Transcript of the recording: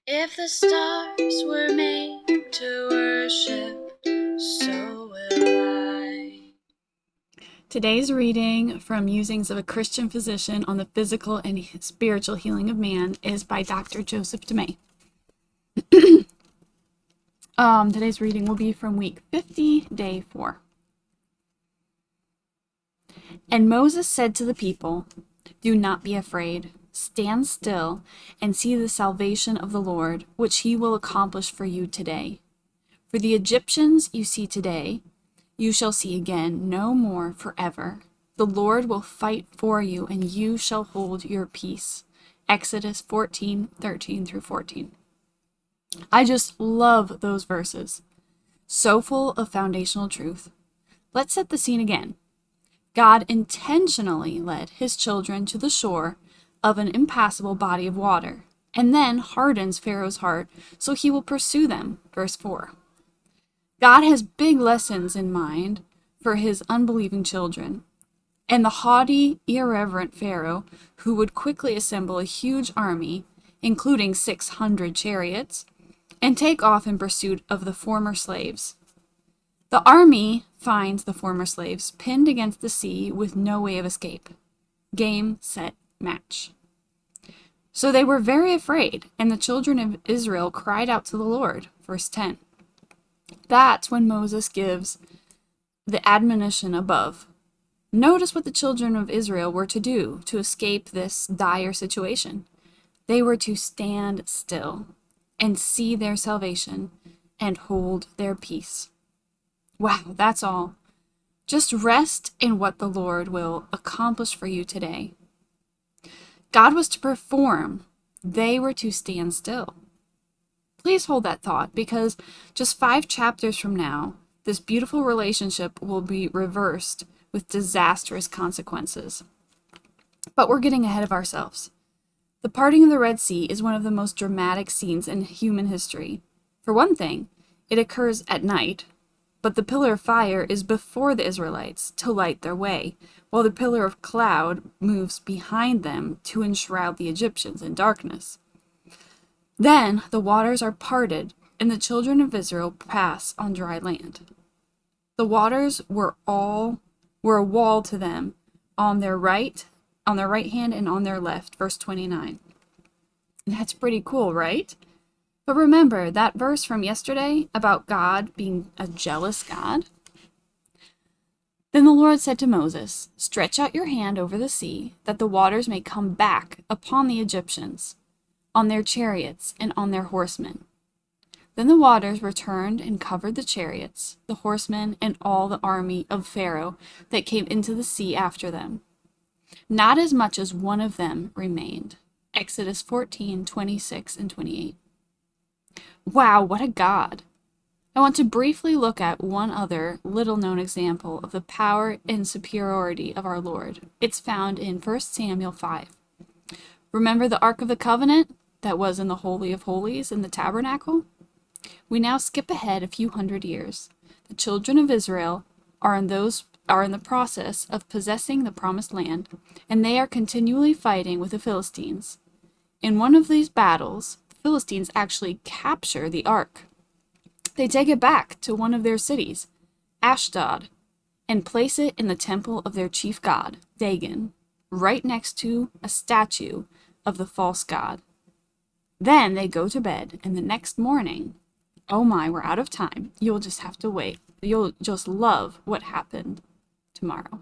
If the stars were made to worship, so will I. Today's reading from Musings of a Christian Physician on the Physical and Spiritual Healing of Man is by Dr. Joseph DeMay. Today's reading will be from week 50, day 4. And Moses said to the people, "Do not be afraid. Stand still and see the salvation of the Lord, which he will accomplish for you today. For the Egyptians you see today, you shall see again no more forever. The Lord will fight for you, and you shall hold your peace." Exodus 14:13 through 14. I just love those verses. So full of foundational truth. Let's set the scene again. God intentionally led his children to the shore of an impassable body of water, and then hardens Pharaoh's heart so he will pursue them. Verse 4. God has big lessons in mind for his unbelieving children, and the haughty, irreverent Pharaoh, who would quickly assemble a huge army, including 600 chariots, and take off in pursuit of the former slaves. The army finds the former slaves pinned against the sea with no way of escape. Game, set, match. So they were very afraid, and the children of Israel cried out to the Lord. Verse 10. That's when Moses gives the admonition above. Notice what the children of Israel were to do to escape this dire situation. They were to stand still and see their salvation and hold their peace. Wow, that's all. Just rest in what the Lord will accomplish for you today. God was to perform. They were to stand still. Please hold that thought, because just 5 chapters from now, this beautiful relationship will be reversed with disastrous consequences. But we're getting ahead of ourselves. The parting of the Red Sea is one of the most dramatic scenes in human history. For one thing, it occurs at night, but the pillar of fire is before the Israelites to light their way, while the pillar of cloud moves behind them to enshroud the Egyptians in darkness. Then the waters are parted, and the children of Israel pass on dry land. The waters were a wall to them on their right hand and on their left. Verse 29. That's pretty cool, right? But remember that verse from yesterday about God being a jealous God? Then the Lord said to Moses, "Stretch out your hand over the sea, that the waters may come back upon the Egyptians, on their chariots and on their horsemen." Then the waters returned and covered the chariots, the horsemen, and all the army of Pharaoh that came into the sea after them. Not as much as one of them remained. Exodus 14:26 and 28. Wow, what a God! I want to briefly look at one other little-known example of the power and superiority of our Lord. It's found in 1 Samuel 5. Remember the Ark of the Covenant that was in the Holy of Holies in the tabernacle? We now skip ahead a few hundred years. The children of Israel are in the process of possessing the promised land, and they are continually fighting with the Philistines. In one of these battles, the Philistines actually capture the ark. They take it back to one of their cities, Ashdod, and place it in the temple of their chief god, Dagon, right next to a statue of the false god. Then they go to bed, and the next morning, oh my, we're out of time. You'll just have to wait. You'll just love what happened tomorrow.